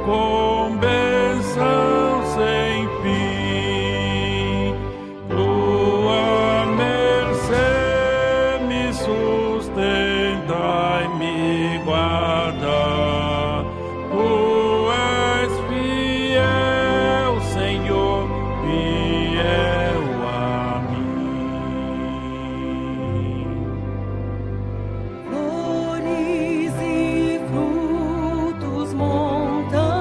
com bênção sem fim. Tua mercê me sustenta e me guarda. Tu és fiel, Senhor, fiel a mim. Flores e frutos, montanhas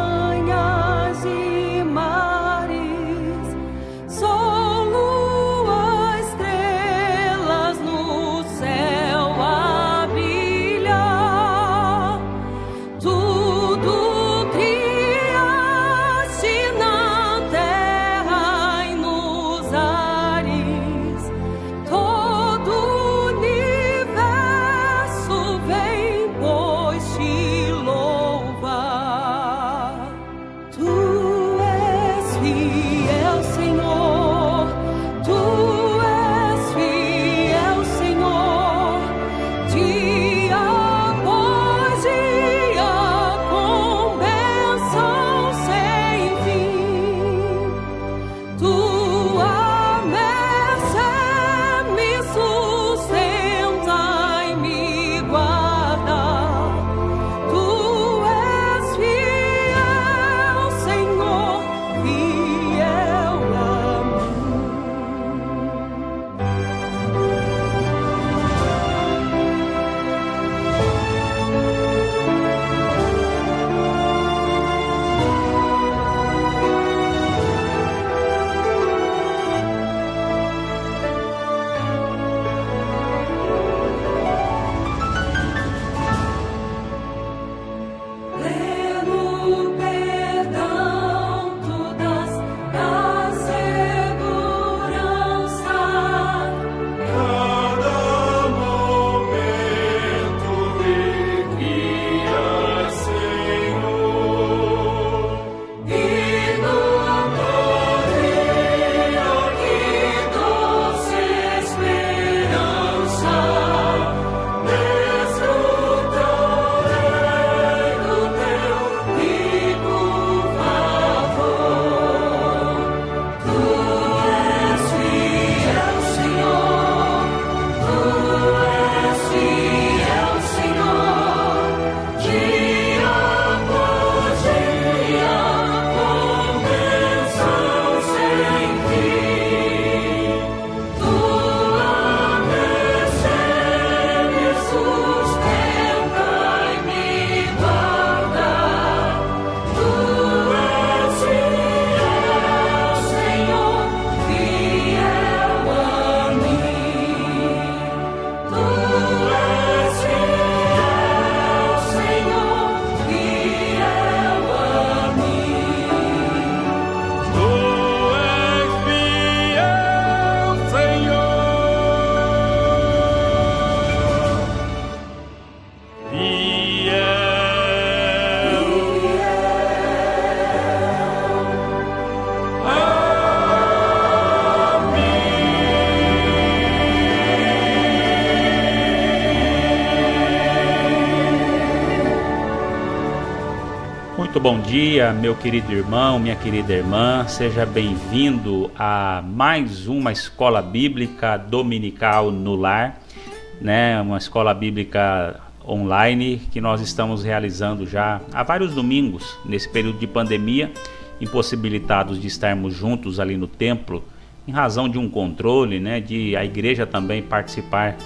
e mares, sol, lua, estrelas no céu a brilhar. Tudo criaste na terra e nos ares. Todo o universo vem, pois te louvar. Tu és fiel, Senhor. Tu és fiel, Senhor. Dia após dia, com bênção sem fim. Tua mercê me sustenta e me guarda. Tu és fiel, Senhor, fiel a mim. Pleno perdão tu das a segurança. Cada momento me guias, Senhor. E no dia que doce esperança, desfrutarei do teu rico favor. Tu és fiel, Senhor. Tu és fiel, Senhor. Dia após dia, com bênção sem fim. Tua mercê me sustenta e me guarda. Tu és fiel, Senhor, fiel a mim. Tu és fiel, Senhor, fiel a mim. Tu és fiel, Senhor. Muito bom dia, meu querido irmão, minha querida irmã. Seja bem-vindo a mais uma escola bíblica dominical no lar, né? Uma escola bíblica online que nós estamos realizando já há vários domingos nesse período de pandemia, impossibilitados de estarmos juntos ali no templo, em razão de um controle, né? De a igreja também participar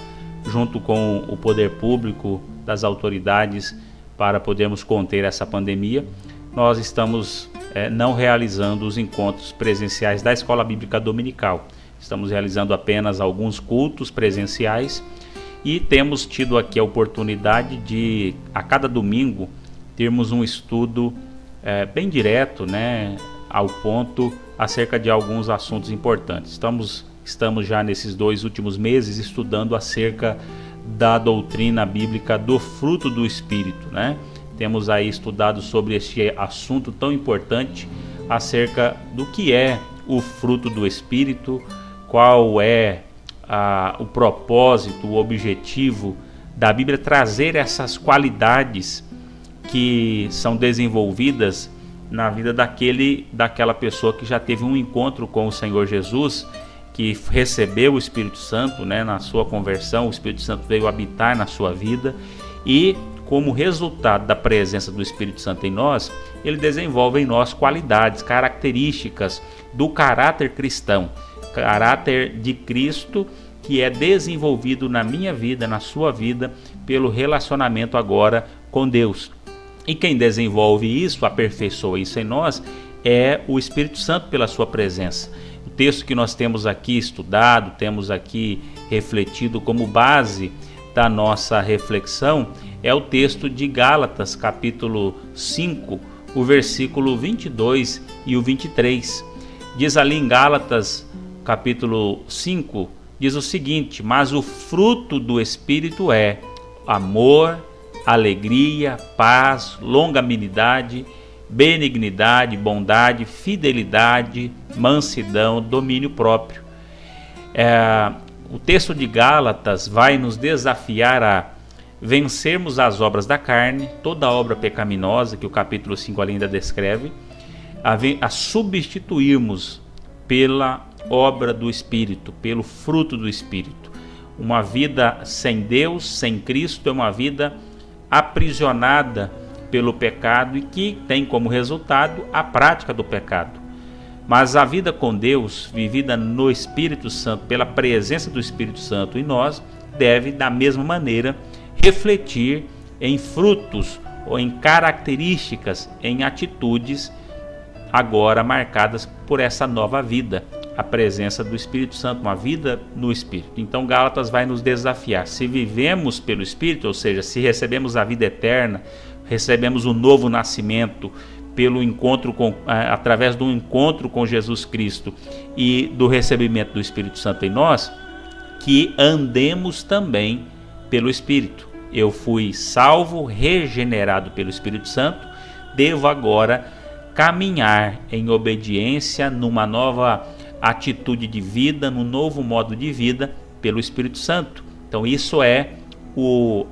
junto com o poder público, das autoridades, para podermos conter essa pandemia. Nós estamos não realizando os encontros presenciais da Escola Bíblica Dominical. Estamos realizando apenas alguns cultos presenciais e temos tido aqui a oportunidade de, a cada domingo, termos um estudo bem direto, né, ao ponto, acerca de alguns assuntos importantes. Estamos já nesses 2 últimos meses estudando acerca da doutrina bíblica do fruto do Espírito, né? Temos aí estudado sobre este assunto tão importante acerca do que é o fruto do Espírito, qual é o propósito, o objetivo da Bíblia trazer essas qualidades que são desenvolvidas na vida daquela pessoa que já teve um encontro com o Senhor Jesus, que recebeu o Espírito Santo, né, na sua conversão. O Espírito Santo veio habitar na sua vida e, como resultado da presença do Espírito Santo em nós, ele desenvolve em nós qualidades, características do caráter cristão, caráter de Cristo, que é desenvolvido na minha vida, na sua vida, pelo relacionamento agora com Deus. E quem desenvolve isso, aperfeiçoa isso em nós, é o Espírito Santo pela sua presença. O texto que nós temos aqui estudado, temos aqui refletido como base da nossa reflexão, é o texto de Gálatas, capítulo 5, o versículo 22 e o 23. Diz ali em Gálatas, capítulo 5, diz o seguinte: mas o fruto do Espírito é amor, alegria, paz, longanimidade, benignidade, bondade, fidelidade, mansidão, domínio próprio. O texto de Gálatas vai nos desafiar a vencermos as obras da carne, toda obra pecaminosa que o capítulo 5 ainda descreve, a substituirmos pela obra do Espírito, pelo fruto do Espírito. Uma vida sem Deus, sem Cristo, é uma vida aprisionada pelo pecado e que tem como resultado a prática do pecado. Mas a vida com Deus, vivida no Espírito Santo, pela presença do Espírito Santo em nós, deve, da mesma maneira, refletir em frutos ou em características, em atitudes agora marcadas por essa nova vida, a presença do Espírito Santo, uma vida no Espírito. Então Gálatas vai nos desafiar: se vivemos pelo Espírito, ou seja, se recebemos a vida eterna, recebemos o novo nascimento pelo encontro através do encontro com Jesus Cristo e do recebimento do Espírito Santo em nós, que andemos também pelo Espírito. Eu fui salvo, regenerado pelo Espírito Santo, devo agora caminhar em obediência, numa nova atitude de vida, num novo modo de vida pelo Espírito Santo. Então isso é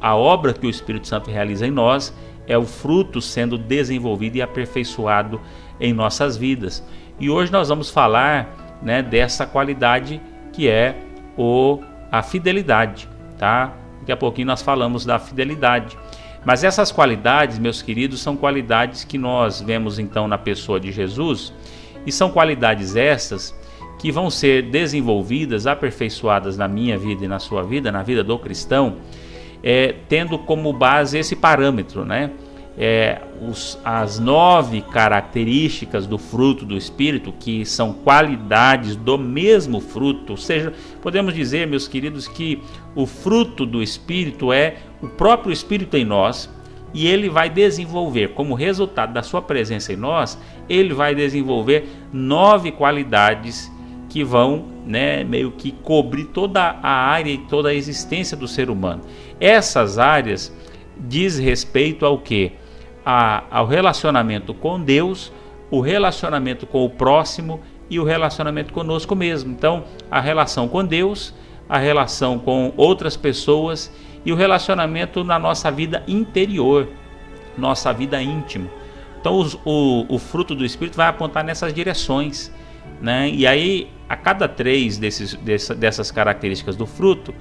a obra que o Espírito Santo realiza em nós, é o fruto sendo desenvolvido e aperfeiçoado em nossas vidas. E hoje nós vamos falar, né, dessa qualidade que é a fidelidade, tá? Daqui a pouquinho nós falamos da fidelidade. Mas essas qualidades, meus queridos, são qualidades que nós vemos então na pessoa de Jesus, e são qualidades essas que vão ser desenvolvidas, aperfeiçoadas na minha vida e na sua vida, na vida do cristão, tendo como base esse parâmetro, né? As 9 características do fruto do Espírito, que são qualidades do mesmo fruto. Ou seja, podemos dizer, meus queridos, que o fruto do Espírito é o próprio Espírito em nós, e ele vai desenvolver, como resultado da sua presença em nós, ele vai desenvolver 9 qualidades que vão, né, meio que cobrir toda a área e toda a existência do ser humano. Essas áreas diz respeito ao quê? Ao relacionamento com Deus, o relacionamento com o próximo e o relacionamento conosco mesmo. Então, a relação com Deus, a relação com outras pessoas e o relacionamento na nossa vida interior, nossa vida íntima. Então, o fruto do Espírito vai apontar nessas direções, né? E aí, a cada 3 dessas características do fruto,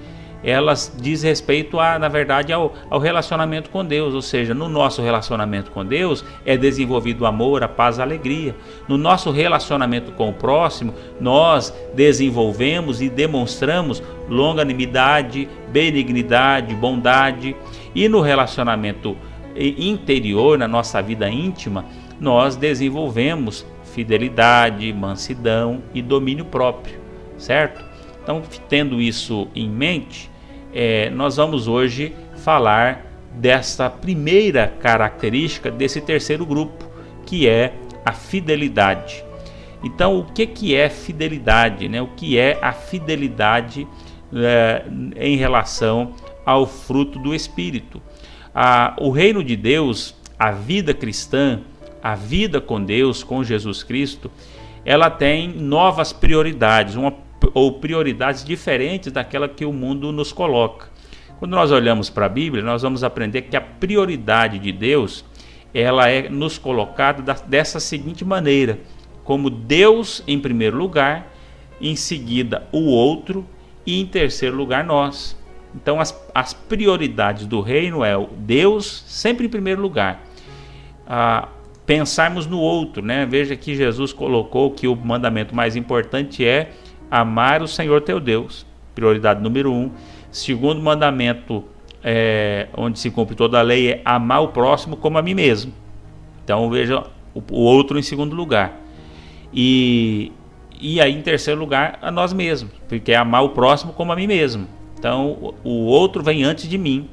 elas diz respeito na verdade ao relacionamento com Deus. Ou seja, no nosso relacionamento com Deus é desenvolvido o amor, a paz, a alegria. No nosso relacionamento com o próximo, nós desenvolvemos e demonstramos longanimidade, benignidade, bondade. E no relacionamento interior, na nossa vida íntima, nós desenvolvemos fidelidade, mansidão e domínio próprio, certo? Então, tendo isso em mente, nós vamos hoje falar dessa primeira característica desse terceiro grupo, que é a fidelidade. Então, o que é fidelidade, né? O que é a fidelidade em relação ao fruto do Espírito? O reino de Deus, a vida cristã, a vida com Deus, com Jesus Cristo, ela tem novas prioridades, ou prioridades diferentes daquela que o mundo nos coloca. Quando nós olhamos para a Bíblia, nós vamos aprender que a prioridade de Deus ela é nos colocada dessa seguinte maneira: como Deus em primeiro lugar, em seguida o outro e em terceiro lugar nós. Então as prioridades do reino é o Deus sempre em primeiro lugar. Pensarmos no outro, né? Veja que Jesus colocou que o mandamento mais importante é amar o Senhor teu Deus, prioridade número 1. Segundo mandamento, onde se cumpre toda a lei, é amar o próximo como a mim mesmo. Então veja o outro em segundo lugar. E aí em terceiro lugar a nós mesmos, porque é amar o próximo como a mim mesmo. Então o outro vem antes de mim.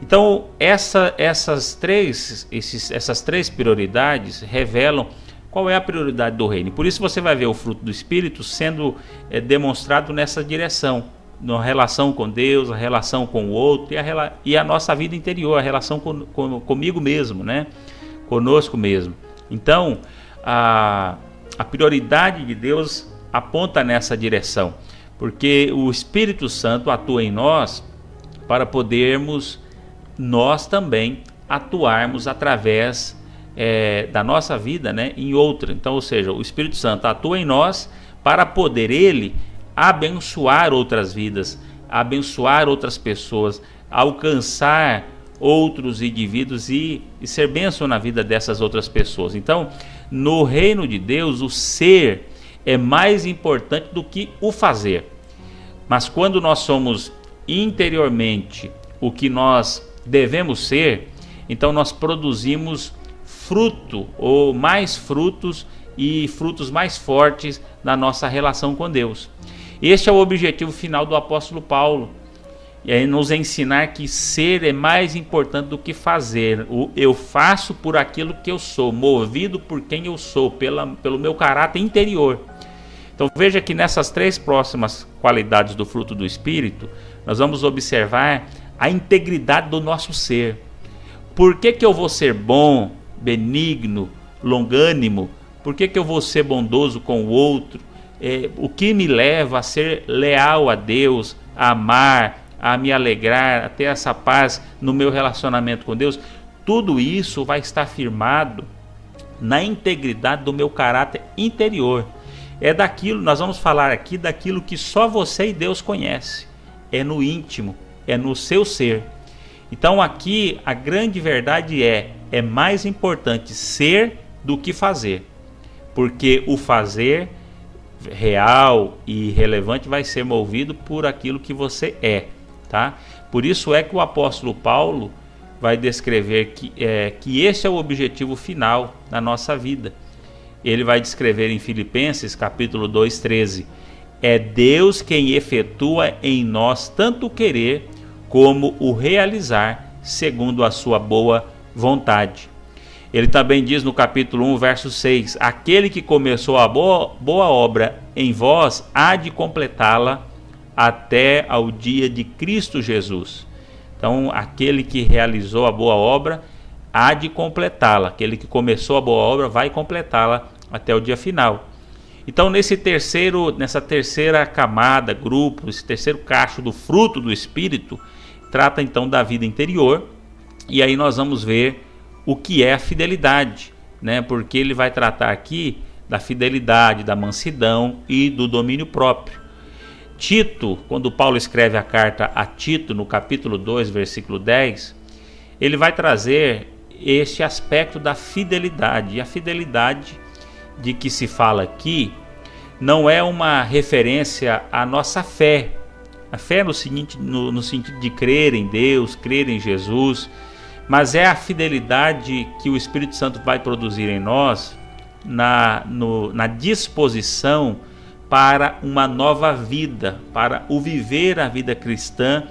Então essas três prioridades revelam qual é a prioridade do reino. Por isso você vai ver o fruto do Espírito sendo demonstrado nessa direção, na relação com Deus, a relação com o outro e a nossa vida interior, a relação comigo mesmo, né? Conosco mesmo. Então a prioridade de Deus aponta nessa direção, porque o Espírito Santo atua em nós para podermos nós também atuarmos através da nossa vida, né, em outra. Então, ou seja, o Espírito Santo atua em nós para poder ele abençoar outras vidas, abençoar outras pessoas, alcançar outros indivíduos e ser bênção na vida dessas outras pessoas. Então, no reino de Deus, o ser é mais importante do que o fazer. Mas quando nós somos interiormente o que nós devemos ser, então nós produzimos fruto ou mais frutos e frutos mais fortes na nossa relação com Deus. Este é o objetivo final do apóstolo Paulo, e aí nos ensinar que ser é mais importante do que fazer. Eu faço por aquilo que eu sou, movido por quem eu sou, pelo meu caráter interior. Então veja que nessas três próximas qualidades do fruto do Espírito, nós vamos observar a integridade do nosso ser. Por que eu vou ser bom, benigno, longânimo? Por que eu vou ser bondoso com o outro? O que me leva a ser leal a Deus, a amar, a me alegrar, a ter essa paz no meu relacionamento com Deus? Tudo isso vai estar firmado na integridade do meu caráter interior. Nós vamos falar aqui daquilo que só você e Deus conhece. É no íntimo, é no seu ser. Então aqui a grande verdade é mais importante ser do que fazer, porque o fazer real e relevante vai ser movido por aquilo que você é, tá? Por isso é que o apóstolo Paulo vai descrever que esse é o objetivo final da nossa vida. Ele vai descrever em Filipenses capítulo 2:13: é Deus quem efetua em nós tanto o querer como o realizar segundo a sua boa vontade. Ele também diz no capítulo 1, verso 6: aquele que começou a boa obra em vós há de completá-la até ao dia de Cristo Jesus. Então, aquele que realizou a boa obra há de completá-la. Aquele que começou a boa obra vai completá-la até o dia final. Então, nessa terceira camada, grupo, esse terceiro cacho do fruto do Espírito, trata então da vida interior. E aí nós vamos ver o que é a fidelidade, né? Porque ele vai tratar aqui da fidelidade, da mansidão e do domínio próprio. Tito, quando Paulo escreve a carta a Tito, no capítulo 2, versículo 10, ele vai trazer este aspecto da fidelidade. E a fidelidade de que se fala aqui não é uma referência à nossa fé. A fé no sentido de crer em Deus, crer em Jesus, mas é a fidelidade que o Espírito Santo vai produzir em nós na disposição para uma nova vida, para o viver a vida cristã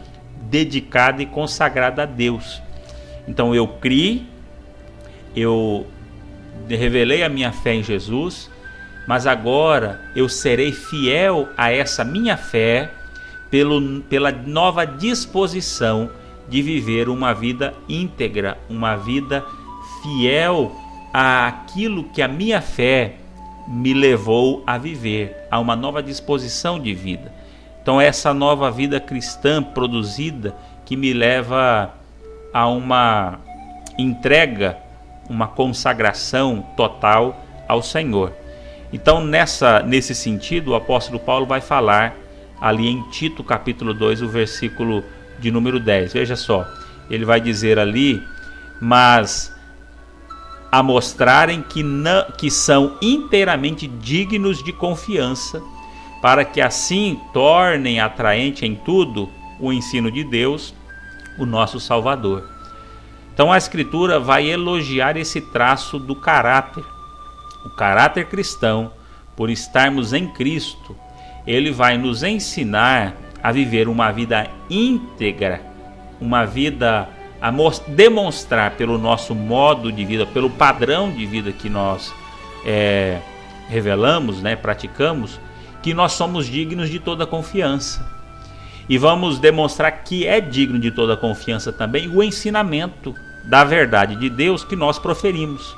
dedicada e consagrada a Deus. Então eu criei, eu revelei a minha fé em Jesus, mas agora eu serei fiel a essa minha fé pela nova disposição de viver uma vida íntegra, uma vida fiel àquilo que a minha fé me levou a viver, a uma nova disposição de vida. Então essa nova vida cristã produzida que me leva a uma entrega uma consagração total ao Senhor. Então, nesse sentido, o apóstolo Paulo vai falar ali em Tito capítulo 2, o versículo de número 10. Veja só, ele vai dizer ali: mas a mostrarem que são inteiramente dignos de confiança, para que assim tornem atraente em tudo o ensino de Deus, o nosso Salvador. Então a Escritura vai elogiar esse traço do caráter, o caráter cristão. Por estarmos em Cristo, ele vai nos ensinar a viver uma vida íntegra, uma vida a demonstrar pelo nosso modo de vida, pelo padrão de vida que nós revelamos, praticamos, que nós somos dignos de toda confiança. E vamos demonstrar que é digno de toda confiança também o ensinamento da verdade de Deus que nós proferimos.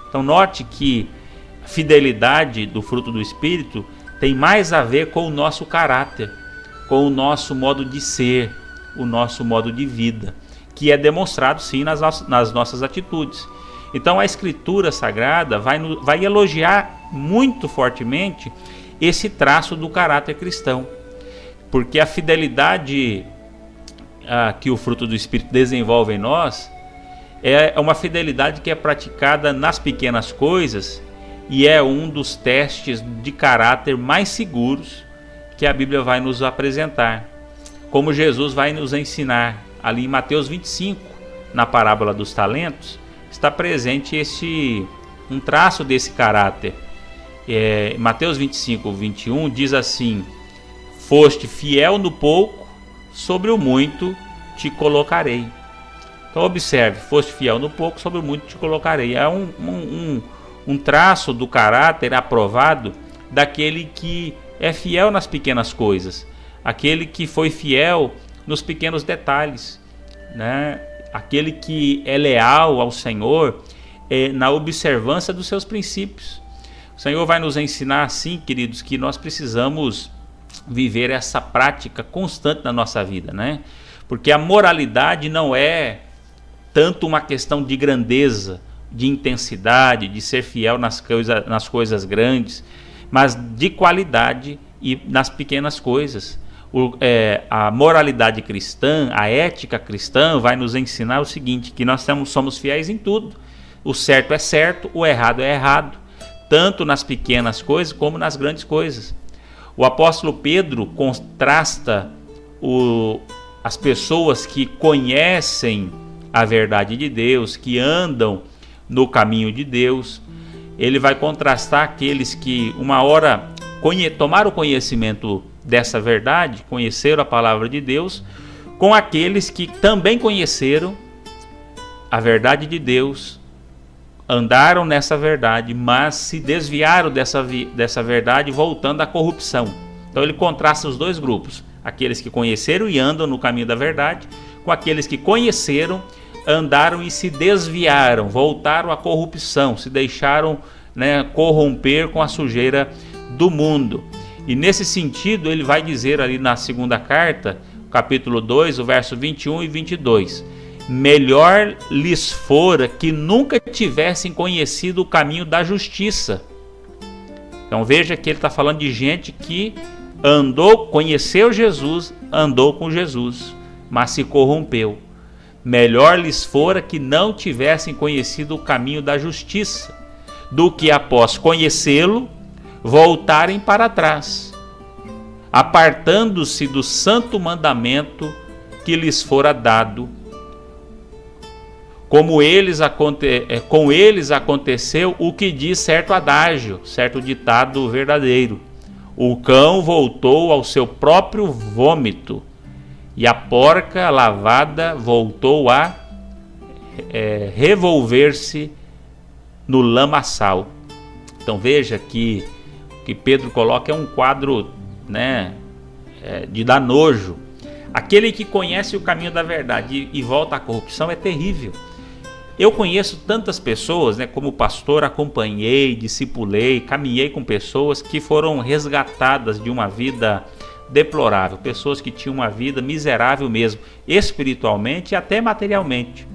Então note que a fidelidade do fruto do Espírito tem mais a ver com o nosso caráter, com o nosso modo de ser, o nosso modo de vida, que é demonstrado sim nas nossas atitudes. Então a Escritura Sagrada vai elogiar muito fortemente esse traço do caráter cristão, porque a fidelidade que o fruto do Espírito desenvolve em nós é uma fidelidade que é praticada nas pequenas coisas e é um dos testes de caráter mais seguros que a Bíblia vai nos apresentar, como Jesus vai nos ensinar ali em Mateus 25, na parábola dos talentos, está presente um traço desse caráter. Mateus 25, 21 diz assim: foste fiel no pouco, sobre o muito te colocarei. Então observe, foste fiel no pouco, sobre o muito te colocarei. É um traço do caráter aprovado daquele que é fiel nas pequenas coisas, aquele que foi fiel nos pequenos detalhes, aquele que é leal ao Senhor na observância dos seus princípios. O Senhor vai nos ensinar assim, queridos, que nós precisamos viver essa prática constante na nossa vida, porque a moralidade não é tanto uma questão de grandeza, de intensidade, de ser fiel nas coisas grandes, mas de qualidade e nas pequenas coisas. A moralidade cristã, a ética cristã vai nos ensinar o seguinte, que nós somos fiéis em tudo. O certo é certo, o errado é errado, tanto nas pequenas coisas como nas grandes coisas. O apóstolo Pedro contrasta as pessoas que conhecem a verdade de Deus, que andam no caminho de Deus. Ele vai contrastar aqueles que uma hora tomaram conhecimento dessa verdade, conheceram a palavra de Deus, com aqueles que também conheceram a verdade de Deus, andaram nessa verdade, mas se desviaram dessa verdade, voltando à corrupção. Então ele contrasta os dois grupos, aqueles que conheceram e andam no caminho da verdade, com aqueles que conheceram, andaram e se desviaram, voltaram à corrupção, se deixaram corromper com a sujeira do mundo. E nesse sentido ele vai dizer ali na segunda carta, capítulo 2, o verso 21 e 22: melhor lhes fora que nunca tivessem conhecido o caminho da justiça. Então veja que ele está falando de gente que conheceu Jesus, andou com Jesus, mas se corrompeu. Melhor lhes fora que não tivessem conhecido o caminho da justiça, do que após conhecê-lo, voltarem para trás, apartando-se do santo mandamento que lhes fora dado. Com eles aconteceu o que diz certo adágio, certo ditado verdadeiro: o cão voltou ao seu próprio vômito, e a porca lavada voltou a revolver-se no lamaçal. Então veja que Pedro coloca um quadro de dar nojo. Aquele que conhece o caminho da verdade e volta à corrupção é terrível. Eu conheço tantas pessoas, como pastor, acompanhei, discipulei, caminhei com pessoas que foram resgatadas de uma vida deplorável, pessoas que tinham uma vida miserável mesmo, espiritualmente e até materialmente.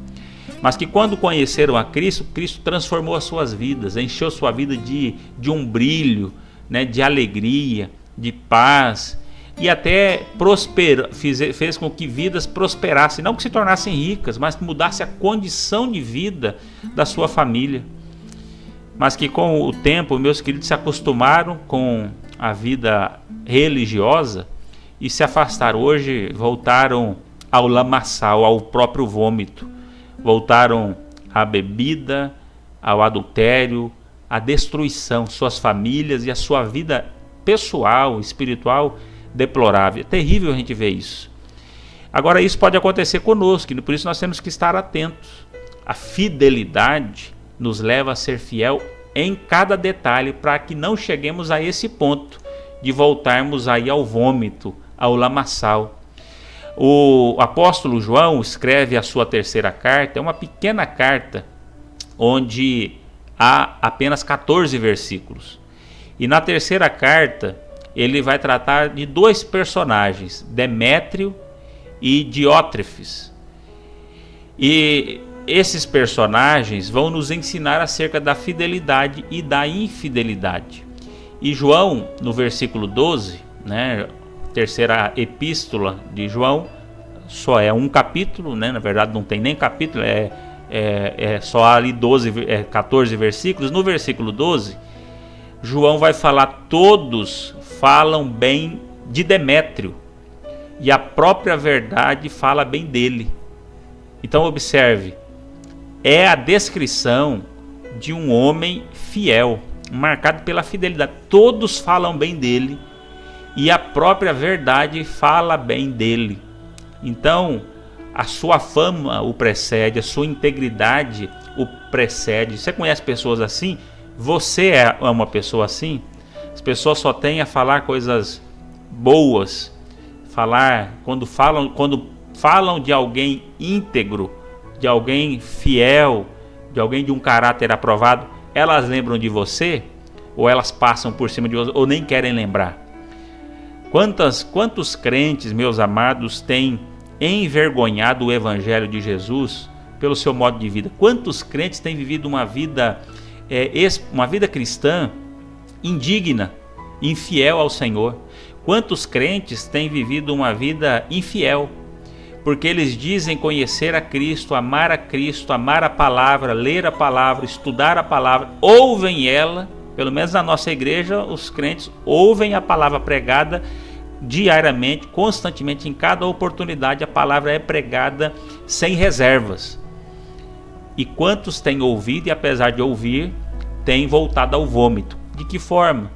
mas que quando conheceram a Cristo, Cristo transformou as suas vidas, encheu sua vida de um brilho, né, de alegria, de paz, e até fez com que vidas prosperassem, não que se tornassem ricas, mas que mudasse a condição de vida da sua família. Mas que com o tempo, meus queridos, se acostumaram com a vida religiosa e se afastaram. Hoje voltaram ao lamaçal, ao próprio vômito. Voltaram à bebida, ao adultério, à destruição, suas famílias e a sua vida pessoal, espiritual, deplorável. É terrível a gente ver isso. Agora, isso pode acontecer conosco, e por isso nós temos que estar atentos. A fidelidade nos leva a ser fiel em cada detalhe, para que não cheguemos a esse ponto de voltarmos aí ao vômito, ao lamaçal. O apóstolo João escreve a sua terceira carta, é uma pequena carta, onde há apenas 14 versículos. E na terceira carta, ele vai tratar de dois personagens, Demétrio e Diótrefes. E esses personagens vão nos ensinar acerca da fidelidade e da infidelidade. E João, no versículo 12, né, terceira epístola de João, só é um capítulo, né, na verdade não tem nem capítulo, é só ali 14 versículos. No versículo 12, João vai falar: todos falam bem de Demétrio, e a própria verdade fala bem dele. Então observe, é a descrição de um homem fiel, marcado pela fidelidade. Todos falam bem dele e a própria verdade fala bem dele. Então a sua fama o precede, a sua integridade o precede. Você conhece pessoas assim? Você é uma pessoa assim? As pessoas só têm a falar coisas boas, quando falam de alguém íntegro, de alguém fiel, de alguém de um caráter aprovado, elas lembram de você, ou elas passam por cima de você, ou nem querem lembrar. Quantos crentes, meus amados, têm envergonhado o evangelho de Jesus pelo seu modo de vida? Quantos crentes têm vivido uma vida cristã indigna, infiel ao Senhor? Quantos crentes têm vivido uma vida infiel? Porque eles dizem conhecer a Cristo, amar a palavra, ler a palavra, estudar a palavra, ouvem ela. Pelo menos na nossa igreja, os crentes ouvem a palavra pregada diariamente, constantemente, em cada oportunidade a palavra é pregada sem reservas. E quantos têm ouvido e, apesar de ouvir, têm voltado ao vômito? De que forma?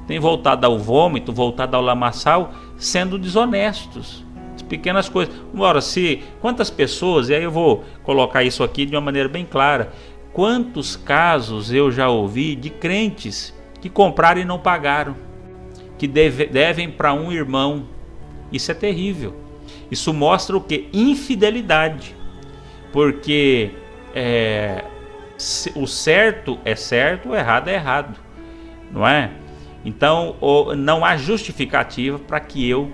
Têm voltado ao vômito, voltado ao lamaçal, sendo desonestos. Pequenas coisas. Ora, quantas pessoas, e aí eu vou colocar isso aqui de uma maneira bem clara, quantos casos eu já ouvi de crentes que compraram e não pagaram, que devem para um irmão. Isso é terrível. Isso mostra o que? Infidelidade. Porque o certo é certo, o errado é errado, não é? Então não há justificativa para que eu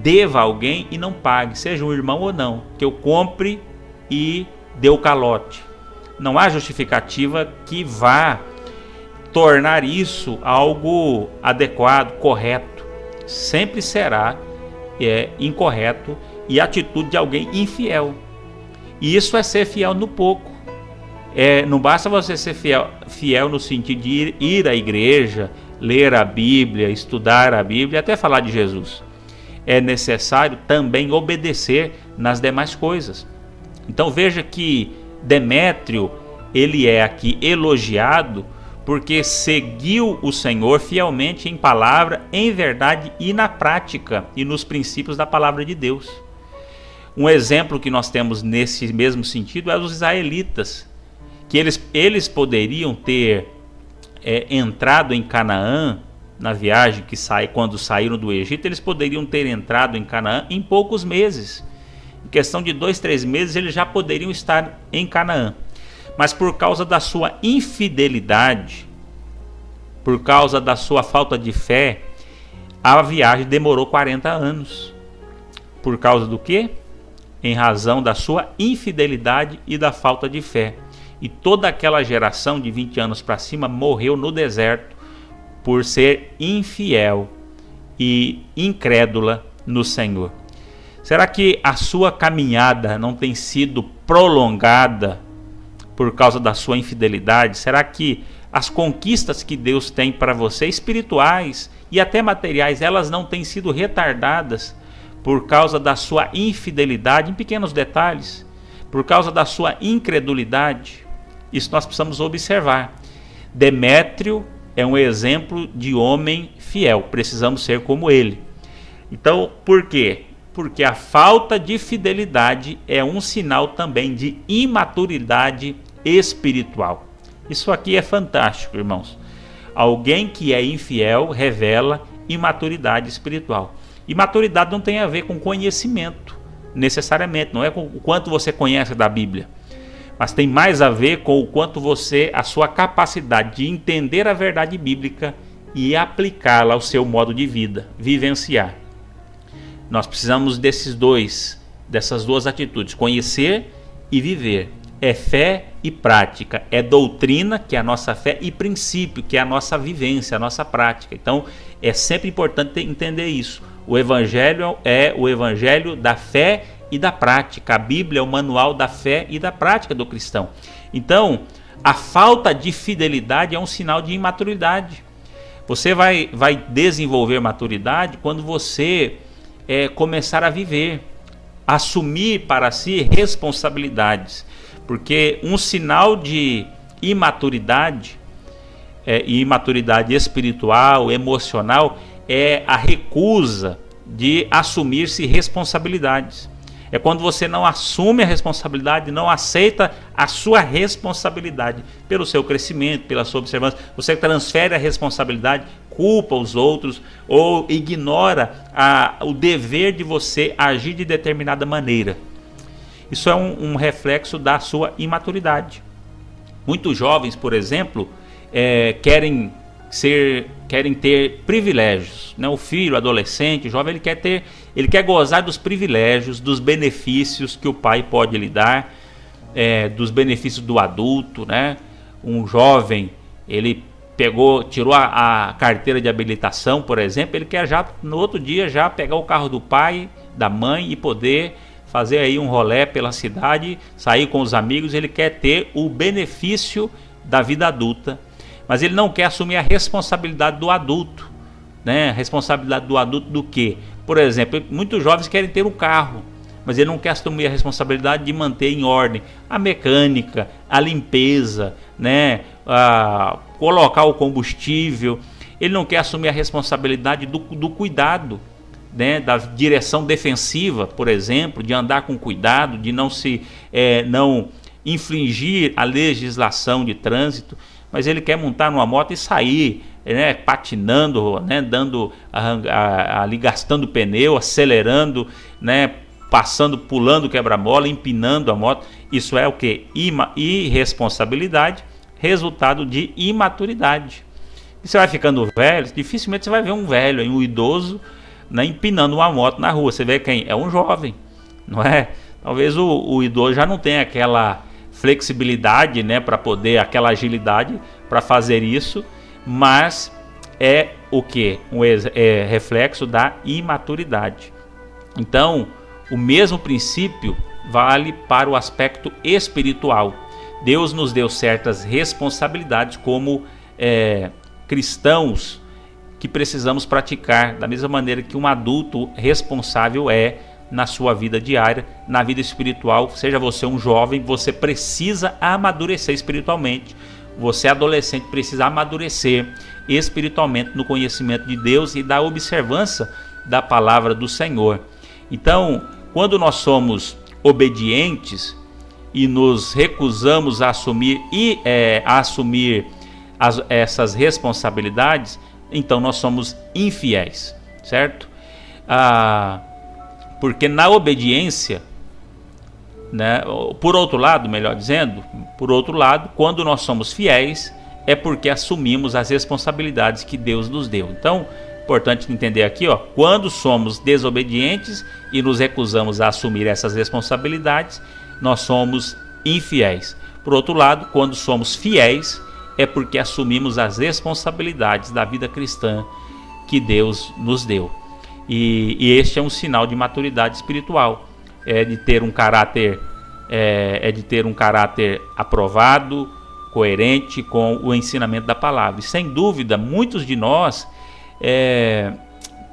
deva a alguém e não pague, seja um irmão ou não, que eu compre e dê o calote. Não há justificativa que vá tornar isso algo adequado, correto. Sempre será incorreto e atitude de alguém infiel. E isso é ser fiel no pouco. Não basta você ser fiel no sentido de ir à igreja, ler a Bíblia, estudar a Bíblia, até falar de Jesus. É necessário também obedecer nas demais coisas. Então veja que Demétrio, ele é aqui elogiado porque seguiu o Senhor fielmente em palavra, em verdade e na prática e nos princípios da palavra de Deus. Um exemplo que nós temos nesse mesmo sentido é os israelitas, que eles poderiam ter entrado em Canaã. Na viagem quando saíram do Egito, eles poderiam ter entrado em Canaã em poucos meses. Em questão de 2-3 meses, eles já poderiam estar em Canaã. Mas por causa da sua infidelidade, por causa da sua falta de fé, a viagem demorou 40 anos. Por causa do quê? em razão da sua infidelidade e da falta de fé. E toda aquela geração de 20 anos para cima morreu no deserto por ser infiel e incrédula no Senhor. Será que a sua caminhada não tem sido prolongada por causa da sua infidelidade? Será que as conquistas que Deus tem para você, espirituais e até materiais, elas não têm sido retardadas por causa da sua infidelidade em pequenos detalhes, por causa da sua incredulidade? Isso nós precisamos observar. Demétrio é um exemplo de homem fiel, precisamos ser como ele. Então, por quê? Porque a falta de fidelidade é um sinal também de imaturidade espiritual. Isso aqui é fantástico, irmãos. Alguém que é infiel revela imaturidade espiritual. Imaturidade não tem a ver com conhecimento, necessariamente, não é com o quanto você conhece da Bíblia, mas tem mais a ver com o quanto a sua capacidade de entender a verdade bíblica e aplicá-la ao seu modo de vida, vivenciar. Nós precisamos dessas duas atitudes, conhecer e viver. É fé e prática, é doutrina, que é a nossa fé, e princípio, que é a nossa vivência, a nossa prática. Então é sempre importante entender isso. O Evangelho é o Evangelho da fé e da prática. A Bíblia é o manual da fé e da prática do cristão. Então, a falta de fidelidade é um sinal de imaturidade. Você vai desenvolver maturidade quando você começar a viver, assumir para si responsabilidades. Porque um sinal de imaturidade, imaturidade espiritual, emocional, é a recusa de assumir-se responsabilidades. É quando você não assume a responsabilidade, não aceita a sua responsabilidade pelo seu crescimento, pela sua observância. Você transfere a responsabilidade, culpa os outros ou ignora o dever de você agir de determinada maneira. Isso é um reflexo da sua imaturidade. Muitos jovens, por exemplo, querem ter privilégios, né? O filho, o adolescente, o jovem, ele quer gozar dos privilégios, dos benefícios que o pai pode lhe dar, dos benefícios do adulto, né? Um jovem, ele tirou a carteira de habilitação, por exemplo, ele quer já no outro dia já pegar o carro do pai, da mãe e poder fazer aí um rolê pela cidade, sair com os amigos. Ele quer ter o benefício da vida adulta, mas ele não quer assumir a responsabilidade do adulto, né? A responsabilidade do adulto do quê? Por exemplo, muitos jovens querem ter um carro, mas ele não quer assumir a responsabilidade de manter em ordem a mecânica, a limpeza, né? Colocar o combustível. Ele não quer assumir a responsabilidade do cuidado, né? Da direção defensiva, por exemplo, de andar com cuidado, de não infringir a legislação de trânsito. Mas ele quer montar numa moto e sair, né, patinando, né, ali gastando pneu, acelerando, né, pulando quebra-mola, empinando a moto. Isso é o que? Irresponsabilidade, resultado de imaturidade. E você vai ficando velho, dificilmente você vai ver um velho, um idoso, né, empinando uma moto na rua. Você vê quem? É um jovem, não é? Talvez o idoso já não tenha aquela flexibilidade, né, para poder, aquela agilidade para fazer isso, mas é o que? É reflexo da imaturidade. Então, o mesmo princípio vale para o aspecto espiritual. Deus nos deu certas responsabilidades como cristãos que precisamos praticar, da mesma maneira que um adulto responsável na sua vida diária, na vida espiritual. Seja você um jovem, você precisa amadurecer espiritualmente. Você adolescente precisa amadurecer espiritualmente no conhecimento de Deus e da observância da palavra do Senhor. Então, quando nós somos obedientes e nos recusamos a assumir essas responsabilidades, então nós somos infiéis, certo? Porque na obediência, né, por outro lado, quando nós somos fiéis, é porque assumimos as responsabilidades que Deus nos deu. Então, Importante entender aqui, ó, quando somos desobedientes e nos recusamos a assumir essas responsabilidades, nós somos infiéis. Por outro lado, quando somos fiéis, é porque assumimos as responsabilidades da vida cristã que Deus nos deu. E este é um sinal de maturidade espiritual, de ter um caráter aprovado, coerente com o ensinamento da palavra. E sem dúvida, muitos de nós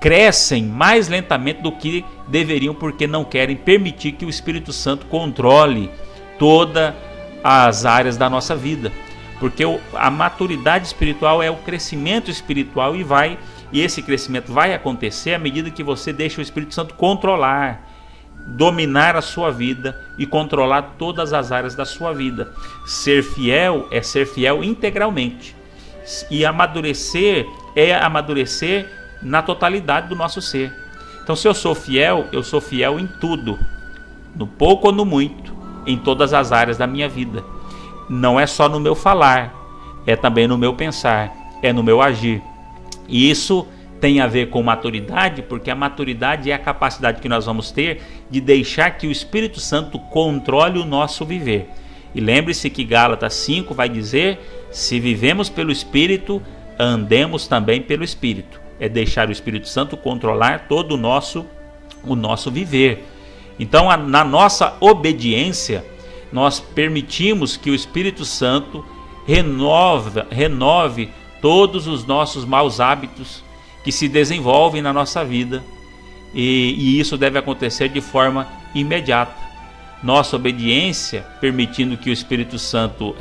crescem mais lentamente do que deveriam, porque não querem permitir que o Espírito Santo controle todas as áreas da nossa vida. Porque a maturidade espiritual é o crescimento espiritual e esse crescimento vai acontecer à medida que você deixa o Espírito Santo controlar, dominar a sua vida e controlar todas as áreas da sua vida. Ser fiel é ser fiel integralmente. E amadurecer é amadurecer na totalidade do nosso ser. Então, se eu sou fiel em tudo, no pouco ou no muito, em todas as áreas da minha vida. Não é só no meu falar, é também no meu pensar, é no meu agir. E isso tem a ver com maturidade, porque a maturidade é a capacidade que nós vamos ter de deixar que o Espírito Santo controle o nosso viver. E lembre-se que Gálatas 5 vai dizer: se vivemos pelo Espírito, andemos também pelo Espírito. É deixar o Espírito Santo controlar todo o nosso viver. Então, na nossa obediência, nós permitimos que o Espírito Santo renove todos os nossos maus hábitos que se desenvolvem na nossa vida, e isso deve acontecer de forma imediata. Nossa obediência, permitindo que o Espírito Santo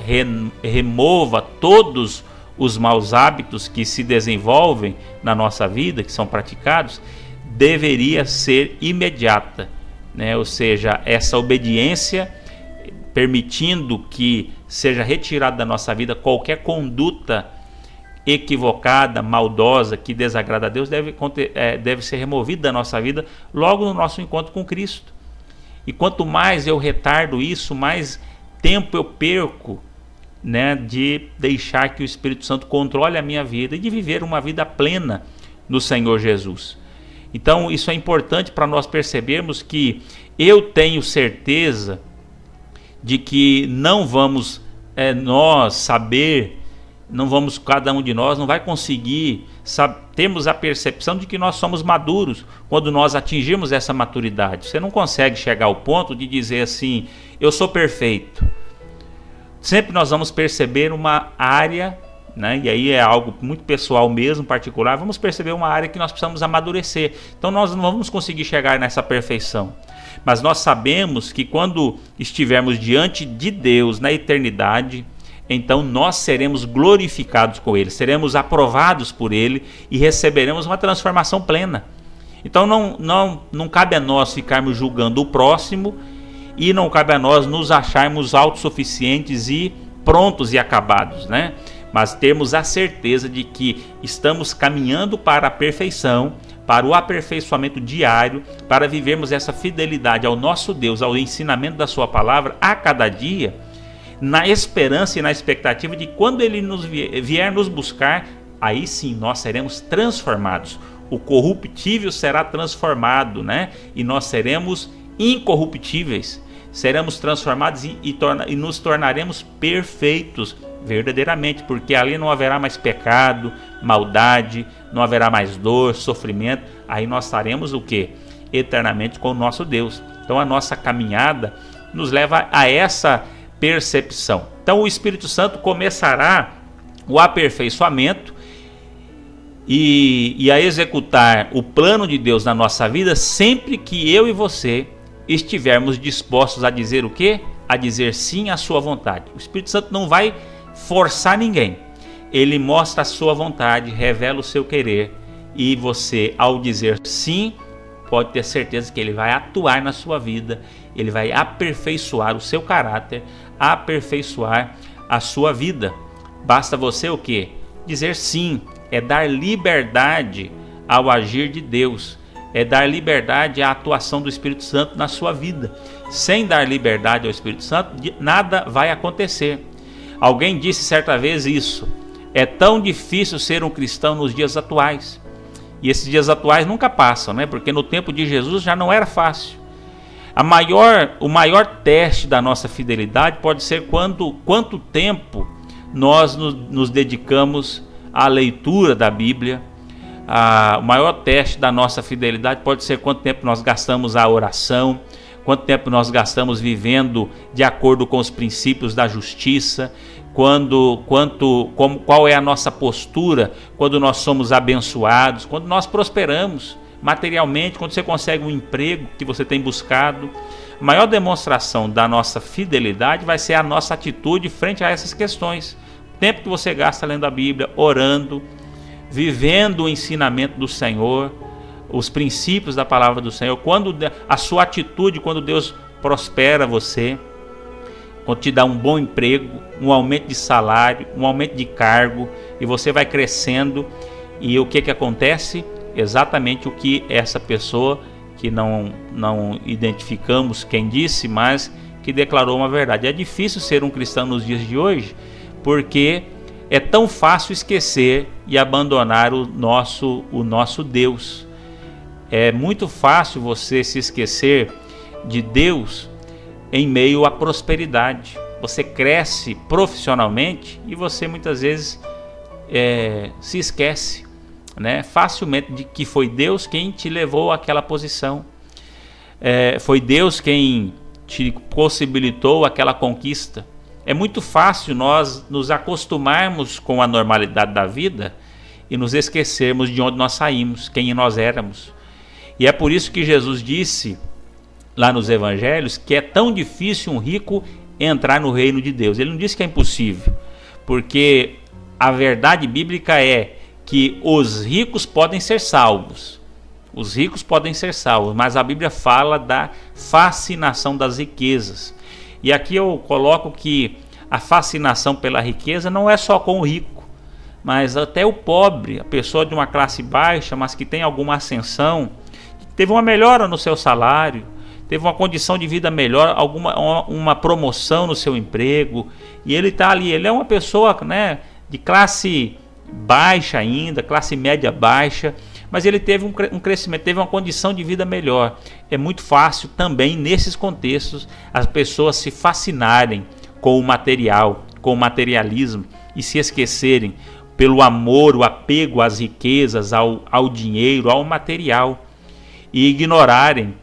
remova todos os maus hábitos que se desenvolvem na nossa vida, que são praticados, deveria ser imediata, né? Ou seja, essa obediência, permitindo que seja retirada da nossa vida qualquer conduta equivocada, maldosa, que desagrada a Deus, deve ser removida da nossa vida logo no nosso encontro com Cristo. E quanto mais eu retardo isso, mais tempo eu perco, né, de deixar que o Espírito Santo controle a minha vida e de viver uma vida plena no Senhor Jesus. Então, isso é importante para nós percebermos que eu tenho certeza de que não vamos cada um de nós não vai conseguir termos a percepção de que nós somos maduros quando nós atingirmos essa maturidade. Você não consegue chegar ao ponto de dizer assim: eu sou perfeito. Sempre nós vamos perceber uma área, né, e aí é algo muito pessoal mesmo, particular, vamos perceber uma área que nós precisamos amadurecer. Então nós não vamos conseguir chegar nessa perfeição. Mas nós sabemos que quando estivermos diante de Deus na eternidade, então nós seremos glorificados com Ele, seremos aprovados por Ele e receberemos uma transformação plena. Então não cabe a nós ficarmos julgando o próximo, e não cabe a nós nos acharmos autossuficientes e prontos e acabados, né? Mas termos a certeza de que estamos caminhando para a perfeição, para o aperfeiçoamento diário, para vivermos essa fidelidade ao nosso Deus, ao ensinamento da sua palavra a cada dia, na esperança e na expectativa de quando Ele vier nos buscar, aí sim nós seremos transformados. O corruptível será transformado, né? E nós seremos incorruptíveis. Seremos transformados e nos tornaremos perfeitos verdadeiramente, porque ali não haverá mais pecado, maldade, não haverá mais dor, sofrimento. Aí nós estaremos o quê? Eternamente com o nosso Deus. Então a nossa caminhada nos leva a essa percepção. Então o Espírito Santo começará o aperfeiçoamento e a executar o plano de Deus na nossa vida sempre que eu e você estivermos dispostos a dizer o quê? A dizer sim à sua vontade. O Espírito Santo não vai forçar ninguém. Ele mostra a sua vontade, revela o seu querer, e você, ao dizer sim, pode ter certeza que Ele vai atuar na sua vida, Ele vai aperfeiçoar o seu caráter, aperfeiçoar a sua vida. Basta você o quê? Dizer sim, é dar liberdade ao agir de Deus, é dar liberdade à atuação do Espírito Santo na sua vida. Sem dar liberdade ao Espírito Santo, nada vai acontecer. Alguém disse certa vez isso: é tão difícil ser um cristão nos dias atuais. E esses dias atuais nunca passam, né? Porque no tempo de Jesus já não era fácil. O maior teste da nossa fidelidade pode ser quanto tempo nós nos dedicamos à leitura da Bíblia. O maior teste da nossa fidelidade pode ser quanto tempo nós gastamos a oração, quanto tempo nós gastamos vivendo de acordo com os princípios da justiça, qual é a nossa postura quando nós somos abençoados, quando nós prosperamos materialmente, quando você consegue um emprego que você tem buscado. A maior demonstração da nossa fidelidade vai ser a nossa atitude frente a essas questões. O tempo que você gasta lendo a Bíblia, orando, vivendo o ensinamento do Senhor, os princípios da palavra do Senhor, quando a sua atitude, quando Deus prospera você, quando te dá um bom emprego, um aumento de salário, um aumento de cargo, e você vai crescendo, e o que acontece? Exatamente o que essa pessoa, que não identificamos quem disse, mas que declarou uma verdade. É difícil ser um cristão nos dias de hoje, porque é tão fácil esquecer e abandonar o nosso Deus. É muito fácil você se esquecer de Deus em meio à prosperidade. Você cresce profissionalmente e você muitas vezes se esquece, né, facilmente de que foi Deus quem te levou àquela posição. Foi Deus quem te possibilitou aquela conquista. É muito fácil nós nos acostumarmos com a normalidade da vida e nos esquecermos de onde nós saímos, quem nós éramos. E é por isso que Jesus disse lá nos evangelhos que é tão difícil um rico entrar no reino de Deus. Ele não disse que é impossível, porque a verdade bíblica é que os ricos podem ser salvos. Os ricos podem ser salvos, mas a Bíblia fala da fascinação das riquezas. E aqui eu coloco que a fascinação pela riqueza não é só com o rico, mas até o pobre, a pessoa de uma classe baixa, mas que tem alguma ascensão, teve uma melhora no seu salário, teve uma condição de vida melhor, uma promoção no seu emprego, e ele está ali, ele é uma pessoa, né, de classe baixa ainda, classe média baixa, mas ele teve um crescimento, teve uma condição de vida melhor. É muito fácil também nesses contextos as pessoas se fascinarem com o material, com o materialismo, e se esquecerem pelo amor, o apego às riquezas, ao dinheiro, ao material, e ignorarem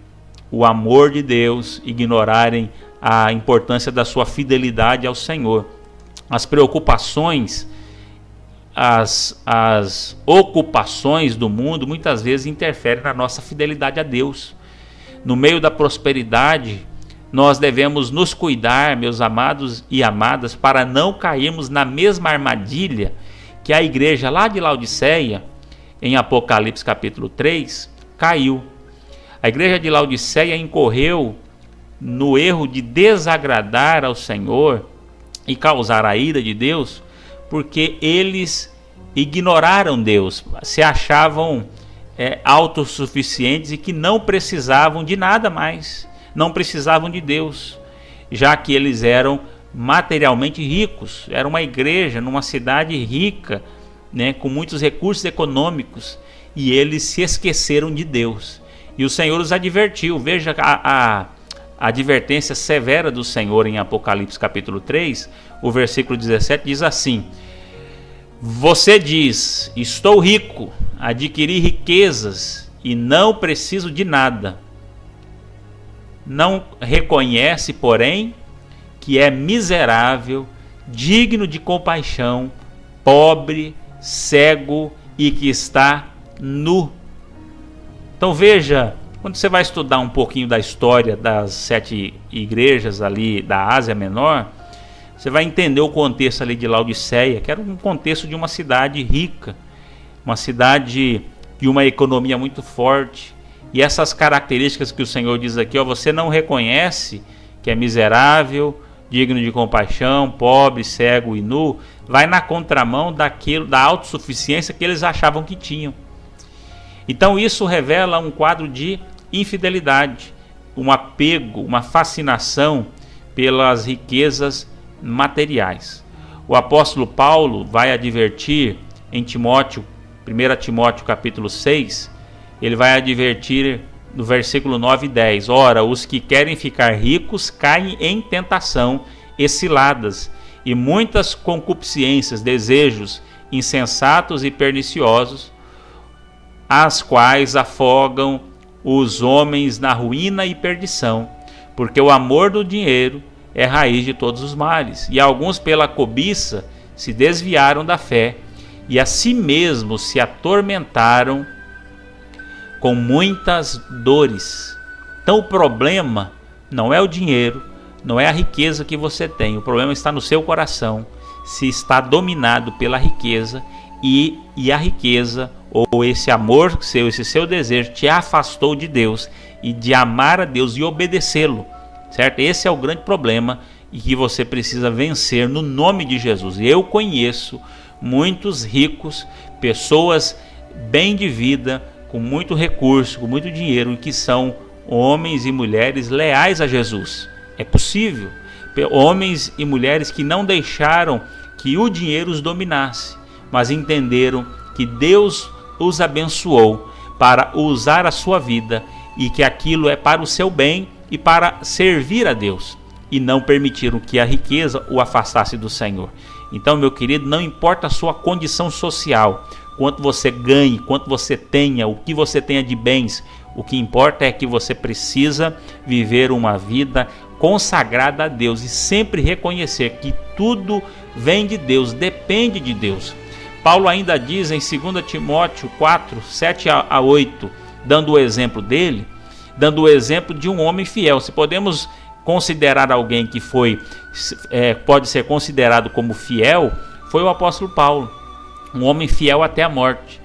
o amor de Deus, ignorarem a importância da sua fidelidade ao Senhor. As preocupações, as ocupações do mundo muitas vezes interferem na nossa fidelidade a Deus. No meio da prosperidade, nós devemos nos cuidar, meus amados e amadas, para não cairmos na mesma armadilha que a igreja lá de Laodiceia, em Apocalipse capítulo 3, caiu. A igreja de Laodiceia incorreu no erro de desagradar ao Senhor e causar a ira de Deus, porque eles ignoraram Deus, se achavam autossuficientes e que não precisavam de nada mais, não precisavam de Deus, já que eles eram materialmente ricos. Era uma igreja numa cidade rica, né, com muitos recursos econômicos, e eles se esqueceram de Deus. E o Senhor os advertiu. Veja a advertência severa do Senhor em Apocalipse capítulo 3, o versículo 17 diz assim: você diz, estou rico, adquiri riquezas e não preciso de nada. Não reconhece, porém, que é miserável, digno de compaixão, pobre, cego e que está nu. Então veja, quando você vai estudar um pouquinho da história das 7 igrejas ali da Ásia Menor, você vai entender o contexto ali de Laodiceia, que era um contexto de uma cidade rica, uma cidade de uma economia muito forte. E essas características que o Senhor diz aqui, você não reconhece que é miserável, digno de compaixão, pobre, cego e nu, vai na contramão da autossuficiência que eles achavam que tinham. Então isso revela um quadro de infidelidade, um apego, uma fascinação pelas riquezas materiais. O apóstolo Paulo vai advertir em Timóteo, 1 Timóteo capítulo 6, ele vai advertir no versículo 9 e 10: ora, os que querem ficar ricos caem em tentação e ciladas, e muitas concupiscências, desejos insensatos e perniciosos, as quais afogam os homens na ruína e perdição, porque o amor do dinheiro é raiz de todos os males. E alguns, pela cobiça, se desviaram da fé e a si mesmos se atormentaram com muitas dores. Então o problema não é o dinheiro, não é a riqueza que você tem. O problema está no seu coração, se está dominado pela riqueza, e a riqueza ou esse amor seu, esse seu desejo te afastou de Deus e de amar a Deus e obedecê-lo, certo? Esse é o grande problema e que você precisa vencer no nome de Jesus. Eu conheço muitos ricos, pessoas bem de vida, com muito recurso, com muito dinheiro, e que são homens e mulheres leais a Jesus. É possível. Homens e mulheres que não deixaram que o dinheiro os dominasse, mas entenderam que Deus os abençoou para usar a sua vida e que aquilo é para o seu bem e para servir a Deus, e não permitiram que a riqueza o afastasse do Senhor. Então, meu querido, não importa a sua condição social, quanto você ganhe, quanto você tenha, o que você tenha de bens, o que importa é que você precisa viver uma vida consagrada a Deus e sempre reconhecer que tudo vem de Deus, depende de Deus. Paulo ainda diz em 2 Timóteo 4, 7 a 8, dando o exemplo dele, dando o exemplo de um homem fiel. Se podemos considerar alguém que pode ser considerado como fiel, foi o apóstolo Paulo, um homem fiel até a morte.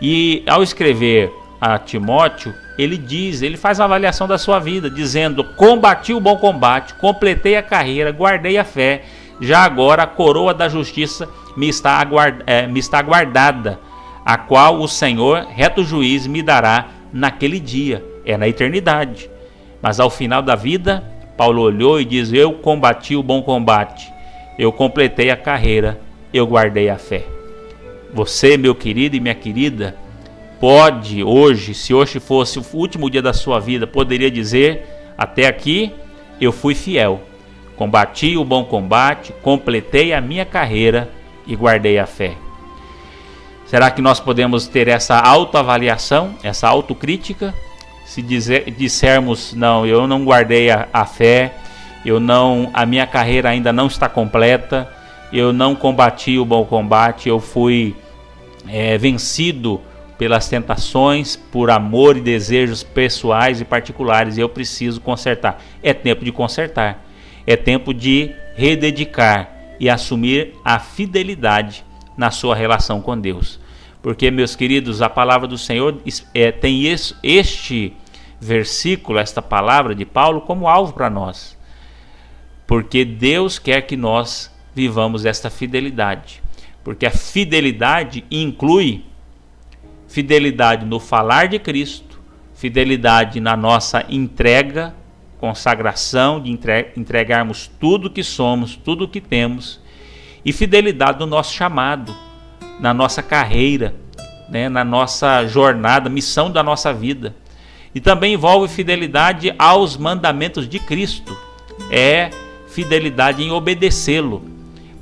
E ao escrever a Timóteo, ele faz uma avaliação da sua vida, dizendo: combati o bom combate, completei a carreira, guardei a fé, já agora a coroa da justiça me está aguardada, a qual o Senhor, reto juiz, me dará naquele dia, é na eternidade. Mas ao final da vida, Paulo olhou e diz: eu combati o bom combate, eu completei a carreira, eu guardei a fé. Você, meu querido e minha querida, pode hoje, se hoje fosse o último dia da sua vida, poderia dizer: até aqui eu fui fiel, combati o bom combate, completei a minha carreira e guardei a fé. Será que nós podemos ter essa autoavaliação, essa autocrítica? Se dissermos: não, eu não guardei a fé, a minha carreira ainda não está completa, eu não combati o bom combate, eu fui vencido pelas tentações, por amor e desejos pessoais e particulares, e eu preciso consertar. É tempo de consertar, é tempo de rededicar e assumir a fidelidade na sua relação com Deus. Porque, meus queridos, a palavra do Senhor tem este versículo, esta palavra de Paulo, como alvo para nós. Porque Deus quer que nós vivamos esta fidelidade. Porque a fidelidade inclui fidelidade no falar de Cristo, fidelidade na nossa entrega, consagração, de entregarmos tudo que somos, tudo que temos, e fidelidade no nosso chamado, na nossa carreira, né, na nossa jornada, missão da nossa vida. E também envolve fidelidade aos mandamentos de Cristo, é fidelidade em obedecê-lo,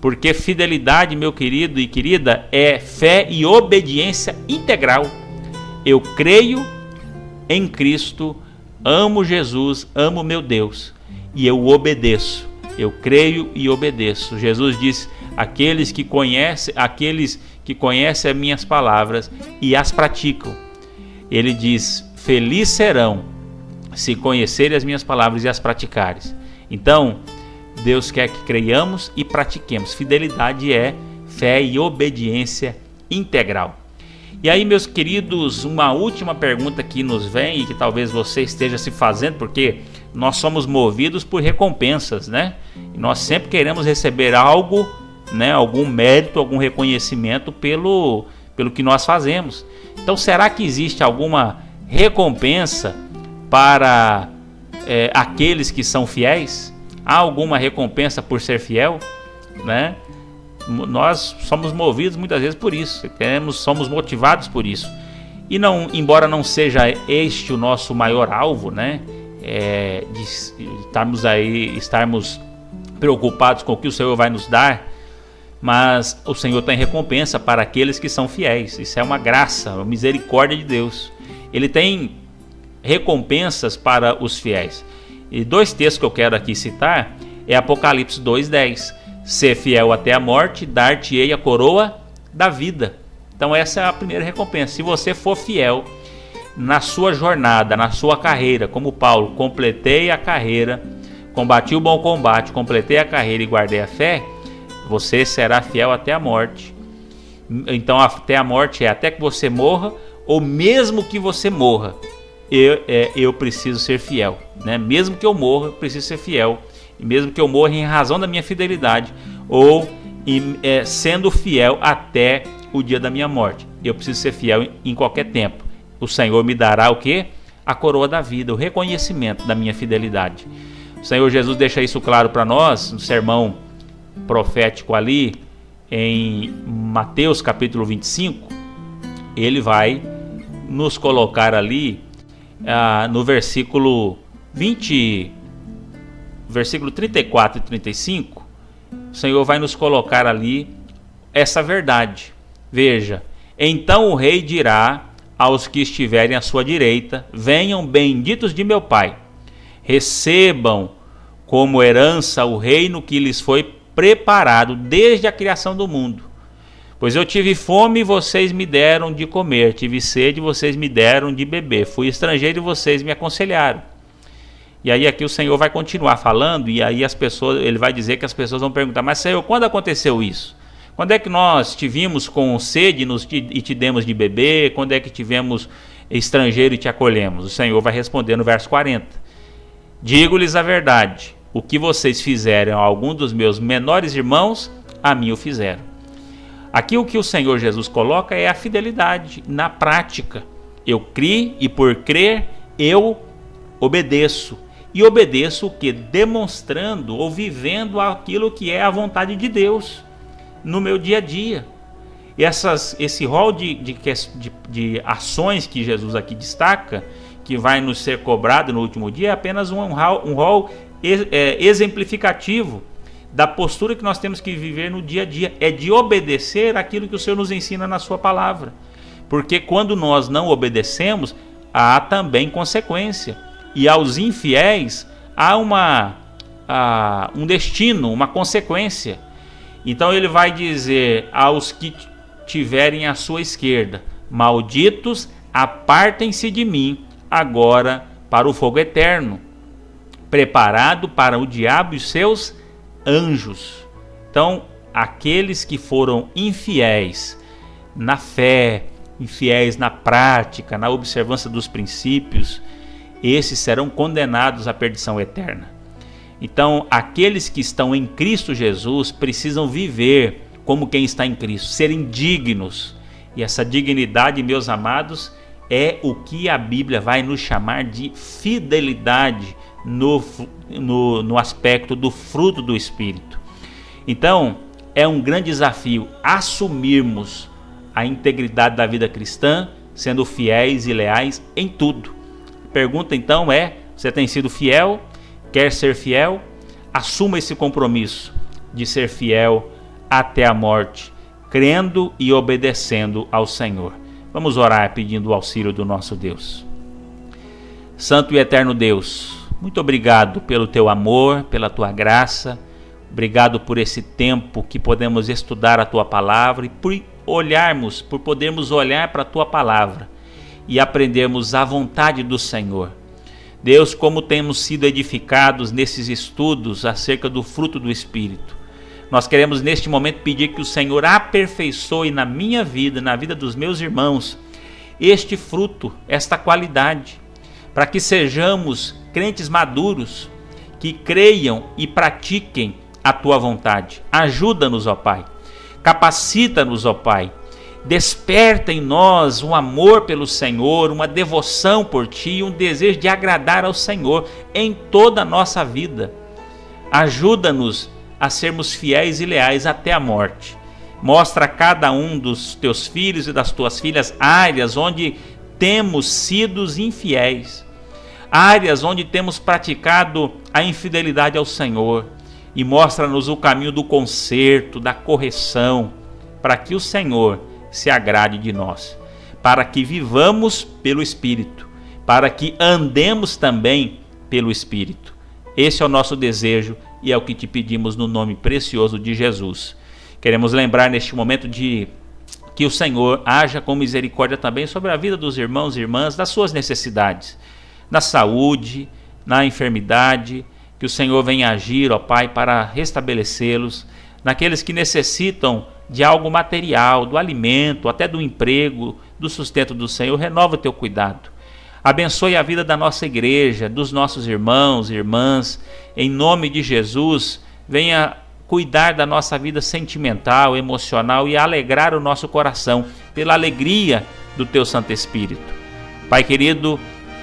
porque fidelidade, meu querido e querida, é fé e obediência integral. Eu creio em Cristo, amo Jesus, amo meu Deus, e eu obedeço. Eu creio e obedeço. Jesus disse: aqueles que conhecem as minhas palavras e as praticam. Ele diz: feliz serão se conhecerem as minhas palavras e as praticarem. Então, Deus quer que creiamos e pratiquemos. Fidelidade é fé e obediência integral. E aí, meus queridos, uma última pergunta que nos vem e que talvez você esteja se fazendo, porque nós somos movidos por recompensas, né? E nós sempre queremos receber algo, né? Algum mérito, algum reconhecimento pelo que nós fazemos. Então, será que existe alguma recompensa para aqueles que são fiéis? Há alguma recompensa por ser fiel, né? Nós somos movidos muitas vezes por isso, somos motivados por isso. E não, embora não seja este o nosso maior alvo, né, de estarmos preocupados com o que o Senhor vai nos dar, mas o Senhor tem recompensa para aqueles que são fiéis. Isso é uma graça, uma misericórdia de Deus. Ele tem recompensas para os fiéis. E 2 textos que eu quero aqui citar é Apocalipse 2:10. Ser fiel até a morte, dar-te-ei a coroa da vida. Então essa é a primeira recompensa. Se você for fiel na sua jornada, na sua carreira, como Paulo, completei a carreira, combati o bom combate, completei a carreira e guardei a fé, você será fiel até a morte. Então até a morte é até que você morra, ou mesmo que você morra, eu preciso ser fiel, né? Mesmo que eu morra, eu preciso ser fiel. E mesmo que eu morra em razão da minha fidelidade, ou sendo fiel até o dia da minha morte, eu preciso ser fiel em qualquer tempo. O Senhor me dará o quê? A coroa da vida, o reconhecimento da minha fidelidade. O Senhor Jesus deixa isso claro para nós no sermão profético ali em Mateus capítulo 25. Ele vai nos colocar ali no versículo 34 e 35, o Senhor vai nos colocar ali essa verdade. Veja, então o rei dirá aos que estiverem à sua direita: venham benditos de meu Pai, recebam como herança o reino que lhes foi preparado desde a criação do mundo. Pois eu tive fome e vocês me deram de comer, tive sede e vocês me deram de beber, fui estrangeiro e vocês me aconselharam. E aí aqui o Senhor vai continuar falando, e aí ele vai dizer que as pessoas vão perguntar: mas Senhor, quando aconteceu isso? Quando é que nós te vimos com sede e te demos de beber? Quando é que tivemos estrangeiro e te acolhemos? O Senhor vai responder no verso 40: digo-lhes a verdade, o que vocês fizeram a algum dos meus menores irmãos, a mim o fizeram. Aqui o que o Senhor Jesus coloca é a fidelidade na prática. Eu criei e por crer eu obedeço. E obedeço o que? Demonstrando ou vivendo aquilo que é a vontade de Deus no meu dia a dia. Esse rol de ações que Jesus aqui destaca, que vai nos ser cobrado no último dia, é apenas um rol exemplificativo da postura que nós temos que viver no dia a dia. É de obedecer aquilo que o Senhor nos ensina na sua palavra. Porque quando nós não obedecemos, há também consequência. E aos infiéis há um destino, uma consequência. Então ele vai dizer aos que tiverem à sua esquerda: malditos, apartem-se de mim agora para o fogo eterno, preparado para o diabo e seus anjos. Então aqueles que foram infiéis na fé, infiéis na prática, na observância dos princípios, esses serão condenados à perdição eterna. Então, aqueles que estão em Cristo Jesus precisam viver como quem está em Cristo, serem dignos. E essa dignidade, meus amados, é o que a Bíblia vai nos chamar de fidelidade no aspecto do fruto do Espírito. Então, é um grande desafio assumirmos a integridade da vida cristã, sendo fiéis e leais em tudo. A pergunta então é: você tem sido fiel? Quer ser fiel? Assuma esse compromisso de ser fiel até a morte, crendo e obedecendo ao Senhor. Vamos orar pedindo o auxílio do nosso Deus. Santo e eterno Deus, muito obrigado pelo teu amor, pela tua graça. Obrigado por esse tempo que podemos estudar a tua palavra e por podermos olhar para a tua palavra e aprendermos a vontade do Senhor. Deus, como temos sido edificados nesses estudos acerca do fruto do Espírito, nós queremos neste momento pedir que o Senhor aperfeiçoe na minha vida, na vida dos meus irmãos, este fruto, esta qualidade, para que sejamos crentes maduros, que creiam e pratiquem a tua vontade. Ajuda-nos, ó Pai, capacita-nos, ó Pai, desperta em nós um amor pelo Senhor, uma devoção por Ti, um desejo de agradar ao Senhor em toda a nossa vida. Ajuda-nos a sermos fiéis e leais até a morte. Mostra a cada um dos teus filhos e das tuas filhas áreas onde temos sido infiéis, áreas onde temos praticado a infidelidade ao Senhor, e mostra-nos o caminho do conserto, da correção, para que o Senhor se agrade de nós, para que vivamos pelo Espírito, para que andemos também pelo Espírito. Esse é o nosso desejo e é o que te pedimos no nome precioso de Jesus. Queremos lembrar neste momento de que o Senhor haja com misericórdia também sobre a vida dos irmãos e irmãs, das suas necessidades, na saúde, na enfermidade, que o Senhor venha agir, ó Pai, para restabelecê-los, naqueles que necessitam de algo material, do alimento, até do emprego, do sustento do Senhor. Renova o teu cuidado. Abençoe a vida da nossa igreja, dos nossos irmãos e irmãs. Em nome de Jesus, venha cuidar da nossa vida sentimental, emocional e alegrar o nosso coração pela alegria do teu Santo Espírito. Pai querido,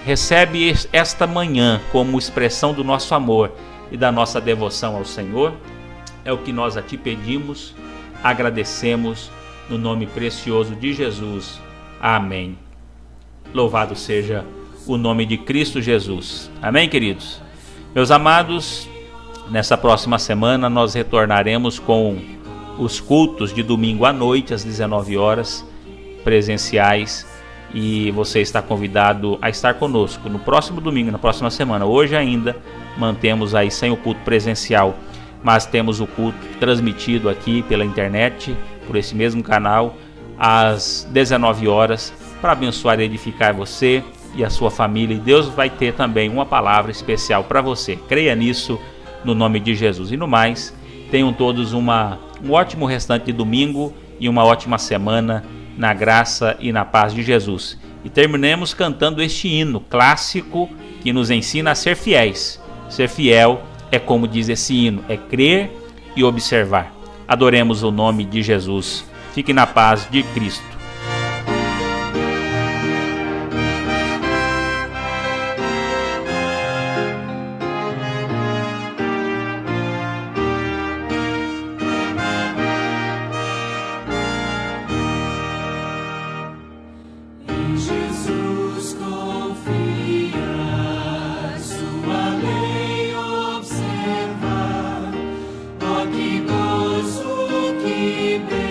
recebe esta manhã como expressão do nosso amor e da nossa devoção ao Senhor. É o que nós a ti pedimos, agradecemos no nome precioso de Jesus. Amém. Louvado seja o nome de Cristo Jesus. Amém, queridos? Meus amados, nessa próxima semana nós retornaremos com os cultos de domingo à noite, às 19 horas, presenciais, e você está convidado a estar conosco no próximo domingo, na próxima semana. Hoje ainda mantemos aí sem o culto presencial, mas temos o culto transmitido aqui pela internet, por esse mesmo canal, às 19 horas, para abençoar e edificar você e a sua família. E Deus vai ter também uma palavra especial para você. Creia nisso no nome de Jesus. E no mais, tenham todos um ótimo restante de domingo e uma ótima semana na graça e na paz de Jesus. E terminemos cantando este hino clássico que nos ensina a ser fiéis. Ser fiel é como diz esse hino, é crer e observar. Adoremos o nome de Jesus. Fique na paz de Cristo. Jesus confia, sua lei observa, ó que gozo, que bem.